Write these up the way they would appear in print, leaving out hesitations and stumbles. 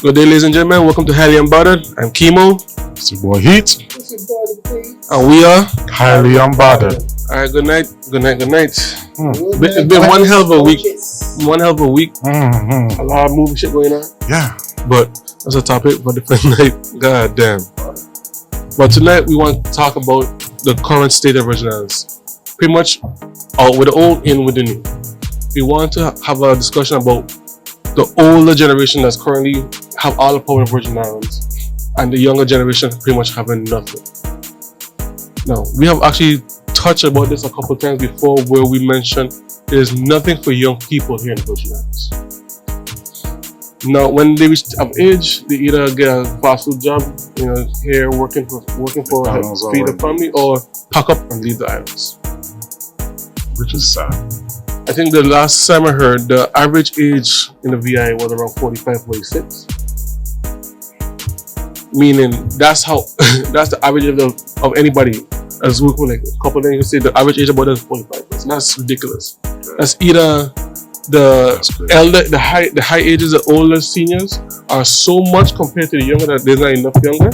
Good day, ladies and gentlemen. Welcome to Highly Unbothered. I'm Chemo. It's your boy Heat. And we are Highly Unbothered. Alright, good night. Good night. Mm. It's been one hell of a week. One hell of a week. Mm-hmm. A lot of movie shit going on. Yeah. But that's a topic for a different night. God damn. But tonight we want to talk about the current state of Virgin Islands. Pretty much out with the old, in with the new. We want to have a discussion about the older generation that's currently have all the power in Virgin Islands and the younger generation pretty much having nothing. Now, we have actually touched about this a couple times before where we mentioned there's nothing for young people here in the Virgin Islands. Now, when they reach of age, they either get a fast food job, here working for feed the family, or pack up and leave the islands. Which is sad. I think the last time I heard, the average age in the VI was around 45, 46. Meaning, that's the average of anybody as working like a couple of things. You say the average age about is 45. That's ridiculous. That's either the high ages, the older seniors are so much compared to the younger that there's not enough younger,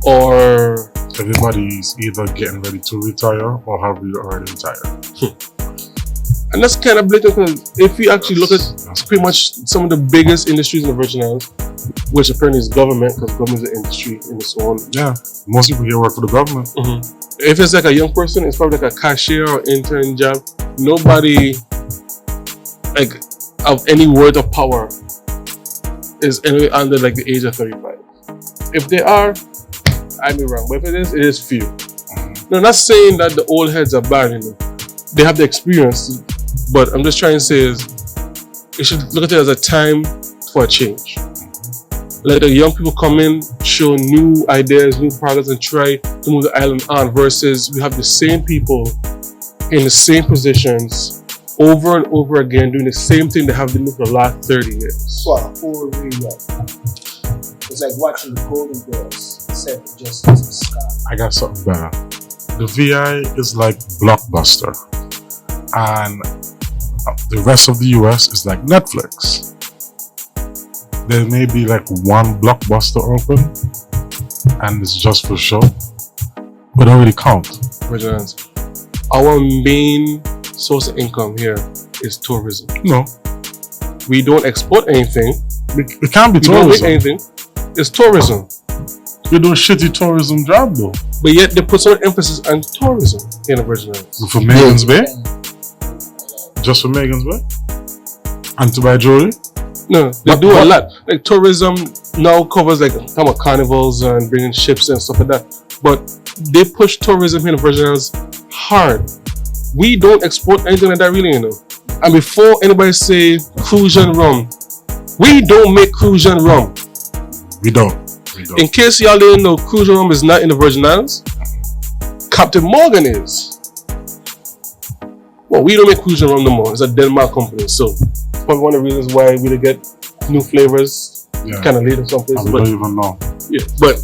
or everybody's either getting ready to retire or have already retired. And that's kind of blatant because if you actually look at pretty much some of the biggest industries in the Virgin Islands, which apparently is government, because government is an industry in its own. Yeah, most people here work for the government. Mm-hmm. If it's like a young person, it's probably like a cashier or intern job. Nobody like of any word of power is anyway under like the age of 35. If they are, I may be wrong, but if it is few. No, I'm not saying that the old heads are bad, They have the experience, but I'm just trying to say is you should look at it as a time for a change. Let the young people come in, show new ideas, new products, and try to move the island on, versus we have the same people in the same positions over and over again doing the same thing they have been doing for the last 30 years. For a whole real. It's like watching the Golden Girls set for Justice in the Sky. I got something better. The VI is like Blockbuster, and the rest of the US is like Netflix. There may be like one Blockbuster open, and it's just for show, but it already count. Virgin Islands. Our main source of income here is tourism. No, we don't export anything. It can't be we don't make tourism. anything. It's tourism. You're doing shitty tourism job though. But yet they put so much emphasis on tourism in the Virgin Islands. For Megan's Bay? Just for Megan's Bay? And to buy jewelry? No, they do a lot. Like tourism now covers like some of carnivals and bringing ships and stuff like that. But they push tourism here in the Virgin Islands hard. We don't export anything like that really, And before anybody say Crucian rum, we don't make Crucian rum. We don't. In case y'all didn't know, Crucian rum is not in the Virgin Islands. Captain Morgan is. Well, we don't make Crucian rum no more. It's a Denmark company, so probably one of the reasons why we don't get new flavors. Yeah. Kind of late or something. I don't even know. Yeah, but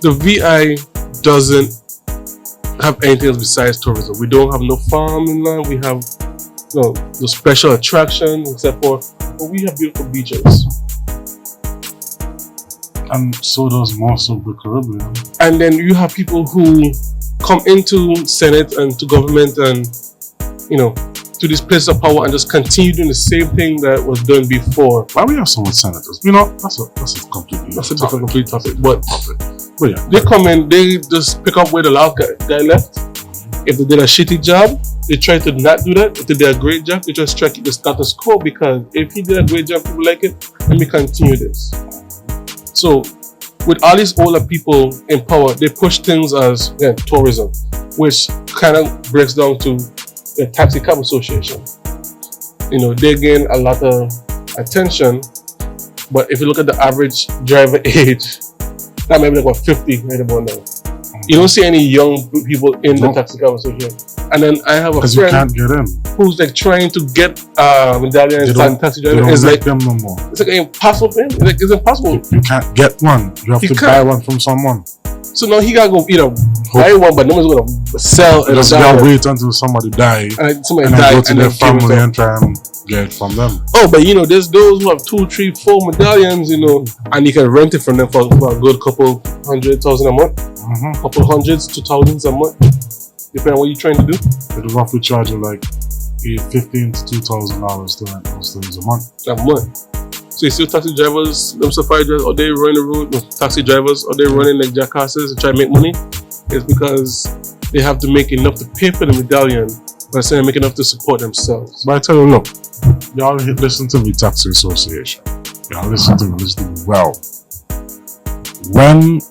the VI doesn't have anything else besides tourism. We don't have no farming land. We have no special attraction except for we have beautiful beaches. And so does most of the Caribbean. And then you have people who come into Senate and to government and to this place of power and just continue doing the same thing that was done before. Why we have so much senators? That's a complete topic. But yeah, they come in, they just pick up where the last guy left. If they did a shitty job, they try to not do that. If they did a great job, they just try to keep the status quo, because if he did a great job, people like it, let me continue this. So with all these older people in power, they push things as tourism, which kind of breaks down to the Taxi Cab Association. They gain a lot of attention, but if you look at the average driver age, that might be like 50 right about now. You don't see any young people in the Taxi Cab Association. And then I have a friend you can't get in, who's like trying to get medallion and taxi driver. It's like them no more. It's like impossible for him. It's impossible. You can't get one. You have to buy one from someone. So now he gotta go either buy one, but no one's gonna sell and Just gotta wait until somebody die and somebody and then died go to and their then give it family up. and try and get it from them. Oh, but you know, there's those who have 2, 3, 4 medallions, you know, and you can rent it from them for a good couple $100,000 a month, couple hundreds to thousands a month, depending on what you're trying to do. It'll roughly charge you like $15,000 to $2,000 to rent those things a month. A month. So you see taxi drivers, them safari drivers, or they running the road, no, taxi drivers, or they running like jackasses and try to make money? It's because they have to make enough to pay for the medallion, but instead of making enough to support themselves. But I tell you, look, y'all listen to me, Taxi Association. Y'all listen to me well. When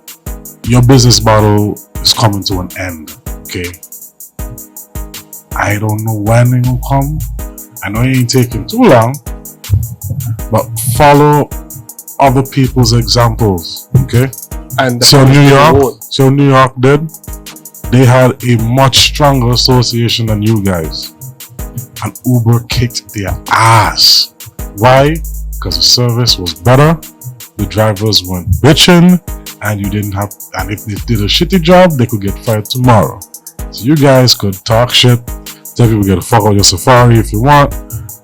your business model is coming to an end, okay? I don't know when it will come. I know it ain't taking too long, but follow other people's examples, okay? And So New York did. They had a much stronger association than you guys, and Uber kicked their ass. Why? Because the service was better, the drivers weren't bitching, and you didn't have. And if they did a shitty job, they could get fired tomorrow. So you guys could talk shit, tell people get the fuck out your safari if you want,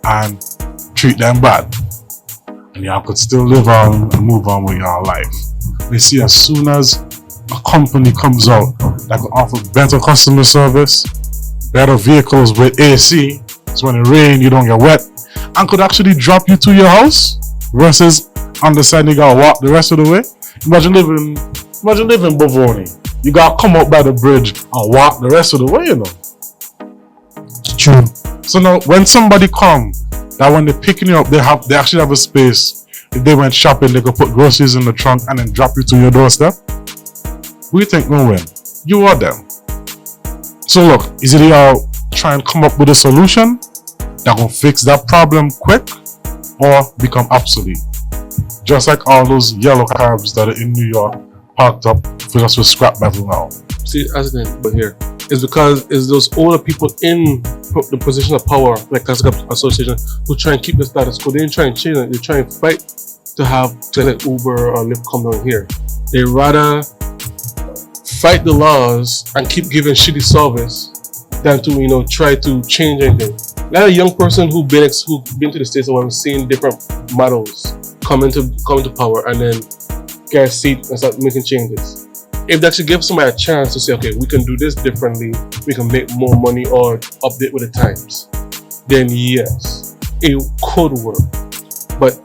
and treat them bad, and y'all could still live on and move on with your life. They see as soon as a company comes out that can offer better customer service, better vehicles with AC, so when it rains you don't get wet, and could actually drop you to your house versus on the side you gotta walk the rest of the way. Imagine living in Bavoni. You gotta come up by the bridge and walk the rest of the way, you know. True. So now when somebody come, that when they're picking you up, they actually have a space. If they went shopping, they could put groceries in the trunk and then drop you to your doorstep. Who you think will win? You or them? So look, is it y'all try and come up with a solution that will fix that problem quick or become obsolete? Just like all those yellow cabs that are in New York parked up for us to scrap metal now. See, as an but here, it's because it's those older people in the position of power, like Classic Association, who try and keep the status quo. They didn't try and change it. They try and fight to have like Uber or Lyft come down here. They rather fight the laws and keep giving shitty service than to, you know, try to change anything. Like a young person who been to the States and have seen different models come into power and then get a seat and start making changes. If they actually give somebody a chance to say, okay, we can do this differently, we can make more money or update with the times, then yes, it could work. But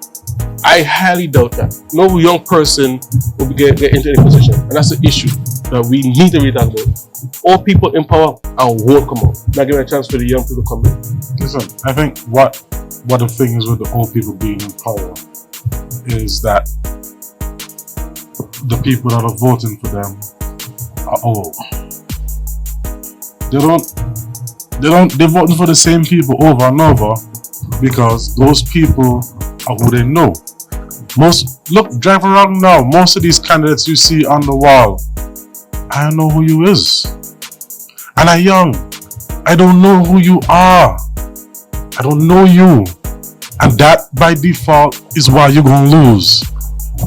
I highly doubt that. No young person will get into any position, and that's the issue that we need to read that about. All people in power won't come out. Not giving a chance for the young people to come in. Listen, I think what the thing is with the old people being in power is that the people that are voting for them are old. They're voting for the same people over and over because those people are who they know. Drive around now, most of these candidates you see on the wall, I don't know who you is. And I'm young. I don't know who you are. I don't know you. And that by default is why you're gonna lose.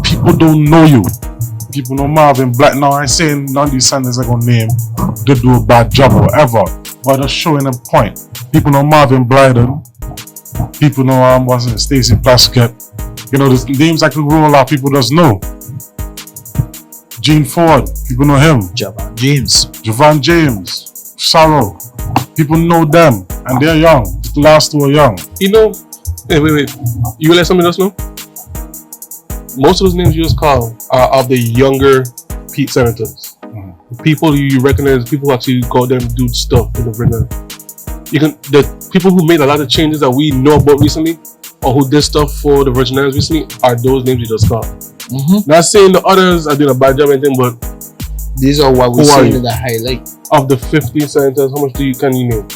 People don't know you. People know Marvin Black. Now I'm saying none of these senators are gonna name they do a bad job or whatever. But just showing a point. People know Marvin Blyden. People know Stacey Plaskett. You know, the names I could roll out, people just know. Gene Ford, people know him. Javon James, Sorrow. People know them, and they're young. The last two are young. You know, wait. You let somebody else know? Most of those names you just call are of the younger Pete senators. People you recognize, people who actually go there and do stuff in the Britain. The people who made a lot of changes that we know about recently, or who did stuff for the Virgin Islands recently, are those names you just called. Not saying the others are doing a bad job or anything, but these are what we're seeing in the highlight. Of the 15 senators, how much can you name?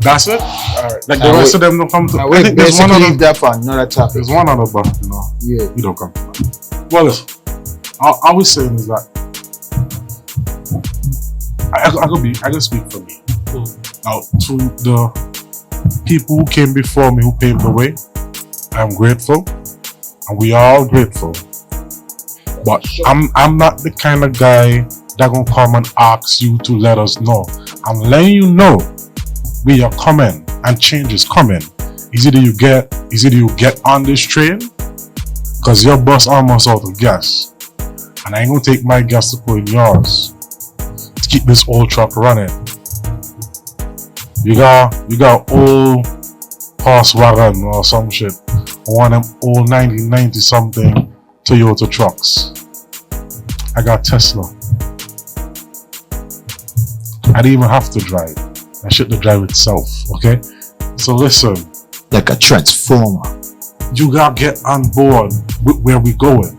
That's it? Alright. Like the rest of them don't come to. I think there's one leave that for another topic. There's one other but you know. Yeah. You don't come to that. Well, listen, I was saying is that I can speak for me. Now, to the people who came before me, who paved the way, I'm grateful, and we are all grateful. But Sure. I'm not the kind of guy that gonna come and ask you to let us know. I'm letting you know we are coming and change is coming. Is either you get on this train, cause your bus almost out of gas, and I ain't gonna take my gas to put in yours to keep this old truck running. You got old horse wagon or some shit, one of them old 1990 something Toyota trucks. I got Tesla. I didn't even have to drive. I should drive itself, okay? So listen, Like a transformer. you gotta get on board with where we going.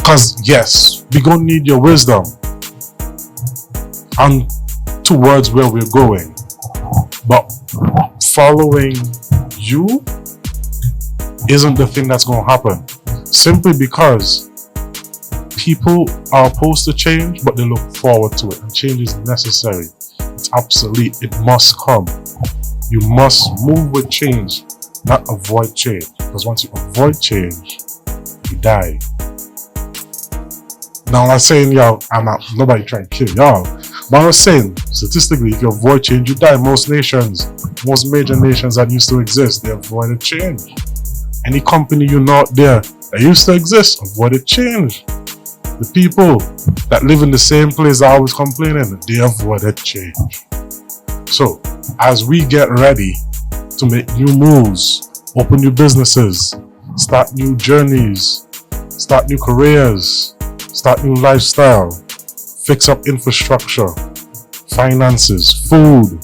Cause yes, we gonna need your wisdom on towards where we're going. But following you isn't the thing that's gonna happen. Simply because people are opposed to change, but they look forward to it. And change is necessary. It's obsolete. It must come. You must move with change, not avoid change. Because once you avoid change, you die. Now I'm not saying nobody trying to kill y'all. But I was saying, statistically, if you avoid change, you die. Most major nations that used to exist, they avoided change. Any company you know out there that used to exist, avoided change. The people that live in the same place are always complaining, they avoided change. So, as we get ready to make new moves, open new businesses, start new journeys, start new careers, start new lifestyle, fix up infrastructure, finances, food.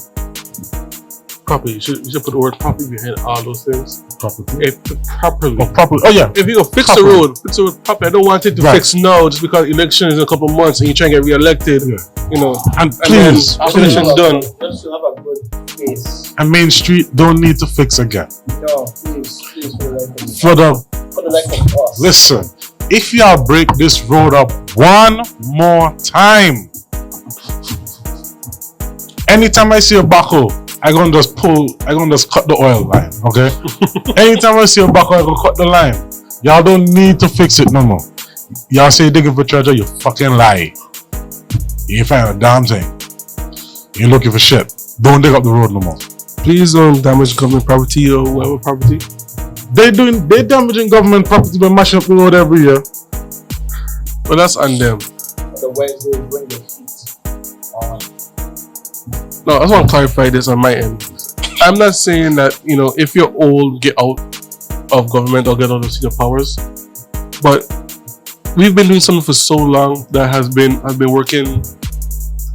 Property. You should put the word property behind all those things. Property. Properly. Oh yeah. If you go fix Properly. the road, fix the road properly. I don't want it to Right. fix now just because election is in a couple of months and you try and get re-elected. Yeah. You know. And then please, after election's done. Just to have a good face. and Main Street don't need to fix again. No, please, for For the the life of us. listen, if y'all break this road up one more time, anytime I see a backhoe, I gonna just cut the oil line, okay? Anytime I see a backhoe, I gonna cut the line. Y'all don't need to fix it no more. Y'all say digging for treasure, you fucking lie. You ain't find a damn thing. You ain't looking for shit. Don't dig up the road no more. Please don't damage government property or whatever property. They damaging government property by mashing up the road every year. But that's on them. Otherwise, they will bring their feet on. No, I just want to clarify this on my end. I'm not saying that, if you're old, get out of government or get out of senior powers. But we've been doing something for so long that has been working,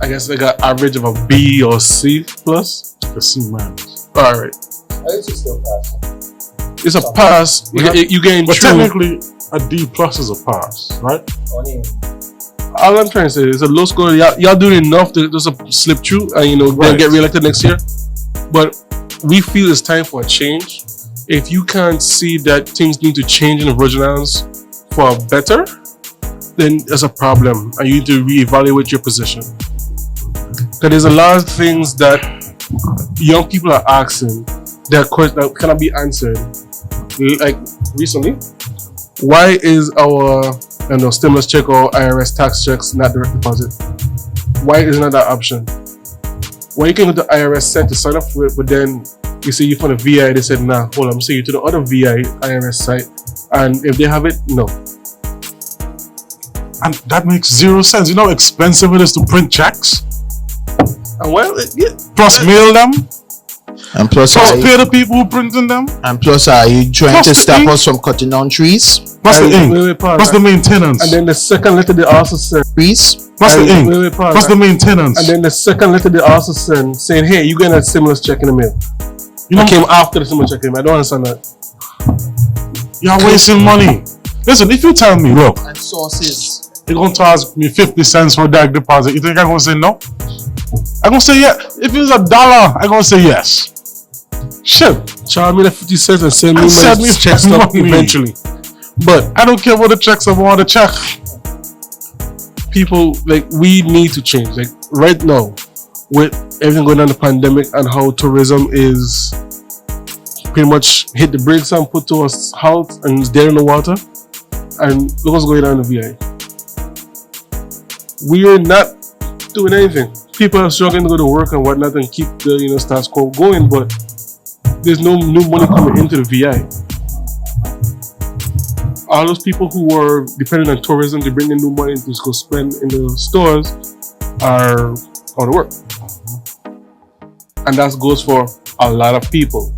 I guess, like an average of a B or C plus. The C man. Alright. I guess it's still passing. It's a pass. You getting But through. technically, a D plus is a pass, right? Only All I'm trying to say is a low score. Y'all doing enough to just slip through and then Right. get re-elected next year. But we feel it's time for a change. If you can't see that things need to change in the Virgin Islands for better, then there's a problem and you need to reevaluate your position. Because there's a lot of things that young people are asking that cannot be answered. Like recently, why is our stimulus check or IRS tax checks not direct deposit? Why isn't that option? When you can go to IRS site to sign up for it, but then you see you found a VI, they said, nah, hold on, I'm saying you to the other VI IRS site, and if they have it, no. And that makes zero sense. You know how expensive it is to print checks? And well, yeah, Plus mail them? and plus, Plus pay the people who printing them? are you trying Plus to the stop ink. us from cutting down trees? Plus the ink? wait, pause. Plus the maintenance? And then the second letter they also send. Trees? Plus the ink? Wait, pause. Plus the maintenance? And then the second letter they also send saying, hey, you getting a stimulus check in the mail. You know, It came after the stimulus check came. I don't understand that. you're wasting money. Listen, if you tell me, look, And sources. you're going to charge me 50 cents for a direct deposit, you think I'm going to say no? I'm going to say yes. If it's $1, I'm going to say yes. Shit. Charge me the 50 cents and send me And send my me check stuff money. eventually. But I don't care what the checks I want to check. people, we need to change. Like right now, with everything going on in the pandemic and how tourism is pretty much hit the brakes and put to a halt and is dead in the water. And look what's going on in the VI. we are not doing anything. People are struggling to go to work and whatnot and keep the status quo going, but there's no new money coming into the VI. All those people who were dependent on tourism to bring in new money to go spend in the stores are out of work. And that goes for a lot of people.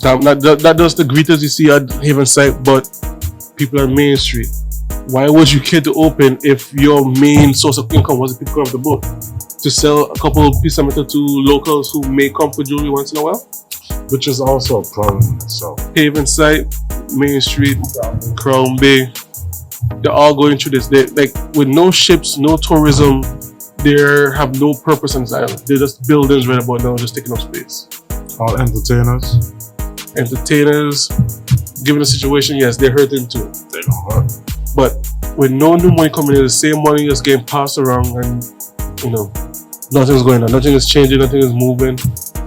Not just the greeters you see at Havenside, but people on Main Street. Why would you care to open if your main source of income was to pick up the boat? To sell a couple of pieces of metal to locals who may come for jewelry once in a while? Which is also a problem in itself. Havenside, Main Street, Crown Bay, they're all going through this. They like with no ships, no tourism, they have no purpose on this island. They're just buildings right about now, just taking up space. All entertainers. Given the situation, yes, they're hurting too. They don't hurt. But with no new money coming in, the same money is getting passed around, and nothing's going on, nothing is changing, nothing is moving.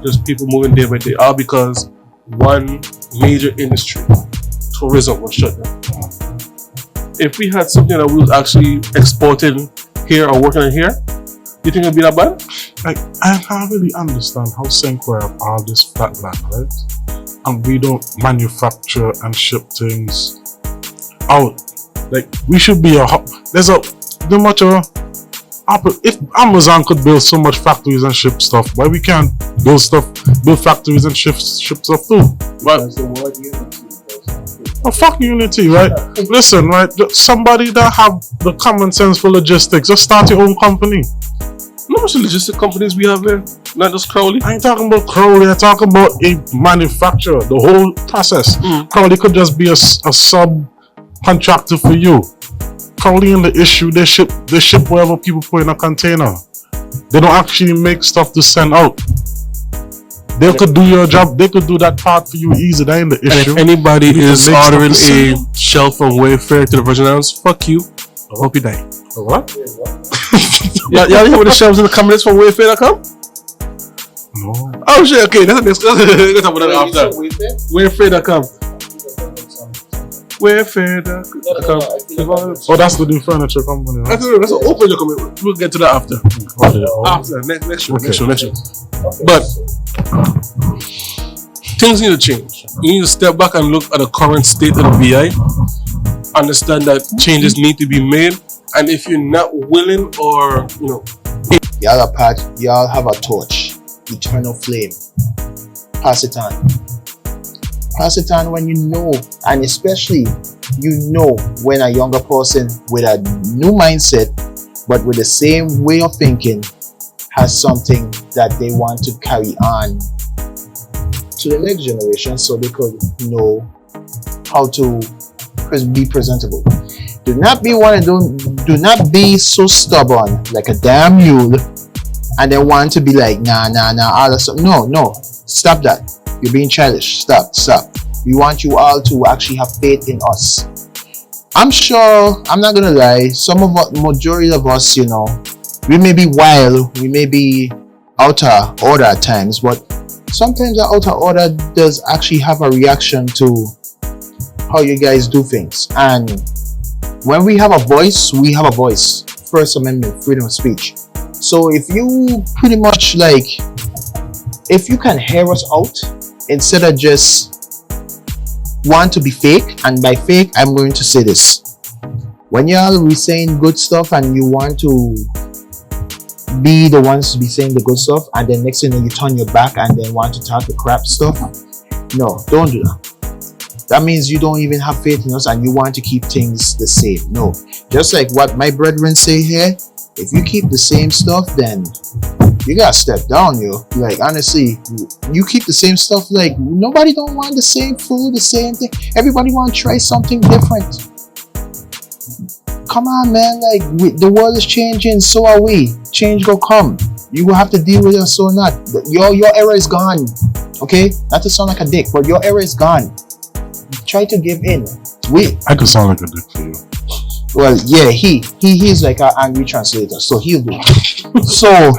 Just people moving day by day, all because one major industry, tourism, was shut down. If we had something that we was actually exporting here or working on here, you think it'd be that bad? Like, I can't really understand how Senko have all this flat land, right? And we don't manufacture and ship things out. Like, we should be if Amazon could build so much factories and ship stuff, why we can't build factories and ship stuff too? That's the word unity. Oh, fuck unity, right? Listen, right? Somebody that have the common sense for logistics, just start your own company. No much logistic companies we have here, not just Crowley. I ain't talking about Crowley, I'm talking about a manufacturer, the whole process. Crowley could just be a subcontractor for you. Crowley in the issue, they ship whatever people put in a container. They don't actually make stuff to send out. They could do your job, they could do that part for you easy, that ain't the issue. And if anybody is ordering a shelf from Wayfair to the Virgin Islands, fuck you. I hope you die. What? Y'all hear what the shelves in the comments from Wayfair.com? No. Oh shit, okay, that's the next. We'll talk about that after. Wayfair.com. Wayfair.com. Oh, that's the new furniture company. Right? That's an open document. We'll get to that after. After next show. But things need to change. You need to step back and look at the current state of the VI. Understand that changes need to be made, and if you're not willing, or y'all have a torch, eternal flame. Pass it on. Pass it on when you know, and especially when a younger person with a new mindset, but with the same way of thinking, has something that they want to carry on to the next generation, so they could know how to be presentable. Do not be so stubborn like a damn mule, and then want to be like nah all that stuff. No, stop that. You're being childish. Stop. We want you all to actually have faith in us. I'm sure, I'm not gonna lie, majority of us, we may be wild, we may be out of order at times, but sometimes our out of order does actually have a reaction to how you guys do things. And when we have a voice, we have a voice. First Amendment, freedom of speech. So if you pretty much if you can hear us out instead of just want to be fake, and by fake I'm going to say this: when y'all be saying good stuff and you want to be the ones to be saying the good stuff, and then next thing you turn your back and then want to talk the crap stuff, no, don't do that. That means you don't even have faith in us and you want to keep things the same. No, just like what my brethren say here, if you keep the same stuff, then you gotta step down, yo. Like, honestly, you keep the same stuff, like, nobody don't want the same food, the same thing. Everybody want to try something different. Come on, man, like, the world is changing, so are we. Change go come. You will have to deal with us or not. Your era is gone, okay? Not to sound like a dick, but your era is gone. Try to give in. I could sound like a dick for you. Well, yeah, he's like an angry translator, so he'll do it. So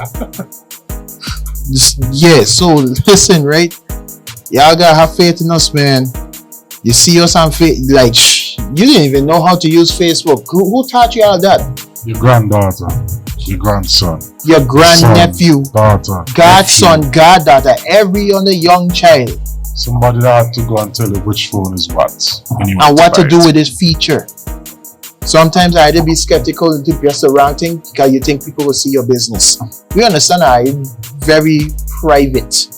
listen, right? Y'all gotta have faith in us, man. You see us on Facebook, like, you didn't even know how to use Facebook. Who taught you all that? Your granddaughter, your grandson, your grandnephew, son, daughter, godson, nephew. goddaughter, every other young child, Somebody that had to go and tell you which phone is what when you and what to buy do it. with this feature. Sometimes I either be skeptical into just the wrong thing because you think people will see your business. We understand I very private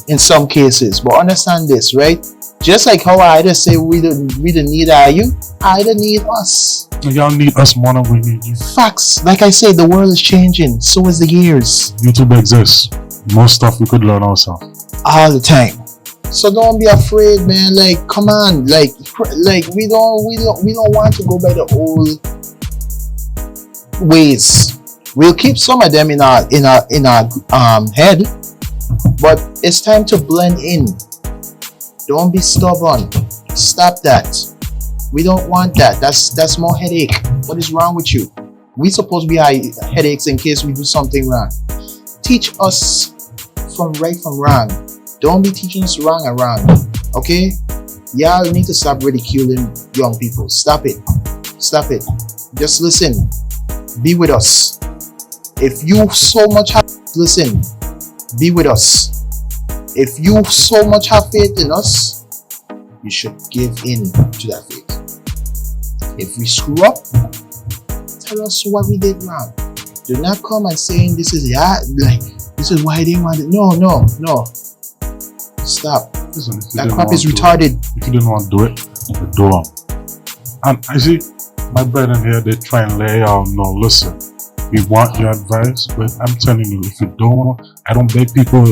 in some cases, but understand this, right? Just like how I either say we don't need you, I either need us. Y'all need us more than we need you. Facts. Like I say, the world is changing. So is the years. YouTube exists. Most stuff we could learn ourselves. All the time. So don't be afraid, man. Like, come on. Like we don't want to go by the old ways. We'll keep some of them in our head, but it's time to blend in. Don't be stubborn. Stop that. We don't want that. That's more headache. What is wrong with you? We supposed to be headaches in case we do something wrong. Teach us from right from wrong. Don't be teaching us wrong and wrong. Okay? Y'all need to stop ridiculing young people. Stop it. Stop it. Just listen. Be with us. If you so much have listen, be with us. If you so much have faith in us, you should give in to that faith. If we screw up, tell us what we did wrong. Do not come and saying this is this is why I didn't want it. No. Stop. Listen, That crap is retarded. If you didn't want to do it, you do it. And I see my brethren here, they try and lay out, no, listen, we want your advice, but I'm telling you, if you don't want, I don't beg people,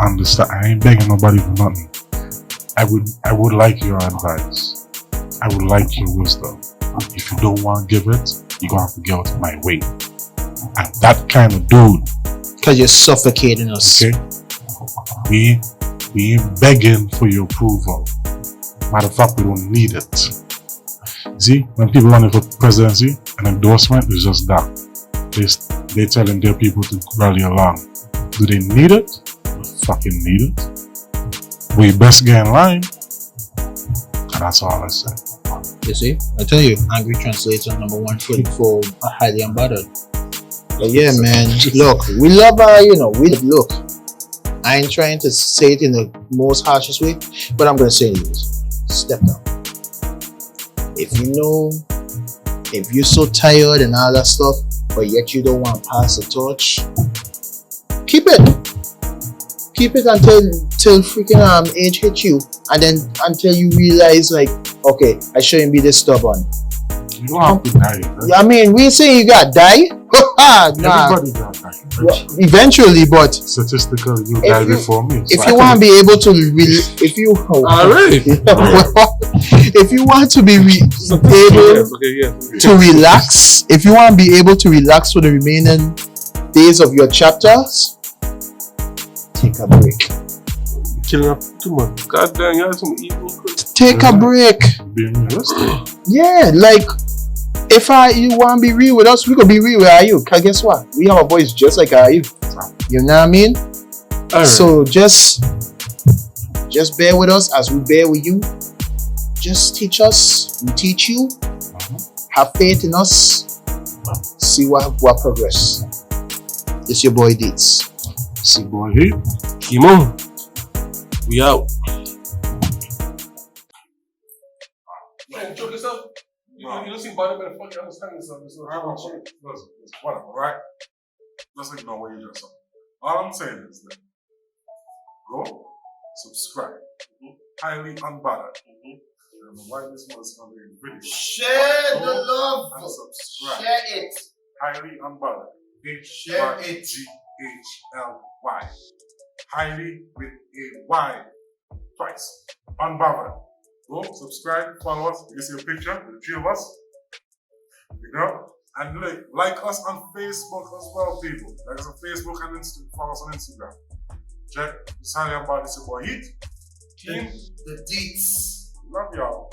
understand, I ain't begging nobody for nothing. I would like your advice. I would like your wisdom. If you don't want to give it, you're going to have to get out of my way. And that kind of dude. Because you're suffocating us. Okay? We ain't begging for your approval. Matter of fact, we don't need it. See, when people run for presidency, an endorsement is just that. They telling their people to rally along. Do they need it? They fucking need it. We best get in line. And that's all I say. You see? I tell you, Angry Translator #1 for highly unbothered. But yeah, man, look, we love look. I ain't trying to say it in the most harshest way, but I'm gonna say it. Step down. If you're so tired and all that stuff, but yet you don't want to pass the torch, keep it until freaking age hits you, and then until you realize like, okay, I shouldn't be this stubborn. You don't have to die. Right? I mean, we say you gotta die. Nah. Everybody gotta die. Well, eventually, but statistically, you die before me. If you want to be able to, if you want to be able to relax, if you want to be able to relax for the remaining days of your chapters, take a break. Killing up too much. God damn, you have some evil. Take a break. Being realistic. Yeah, like if you want to be real with us, we could be real with you. Cause guess what? We have a voice just like you. You know what I mean? Right. So just bear with us as we bear with you. Just teach us. We teach you. Have faith in us. See what progress. It's your boy Deets. See boy here. Keep on. We out. Man, choke yourself. You don't seem bothered by the fucking understanding yourself. Listen, whatever, right? Just ignore what you just said. All I'm saying is that go, subscribe, highly unbothered. Why this was on the video. Share the love and subscribe. Share it. Highly unbothered. Share it. HYGHLY. Highly with a Y twice. Unbothered. Go, subscribe, follow us. You see a picture with the three of us. You know? And like us on Facebook as well, people. Like us on Facebook and Instagram. Follow us on Instagram. Check. It's highly unbothered. It's your boy Heat. Team. The Deets. Love y'all.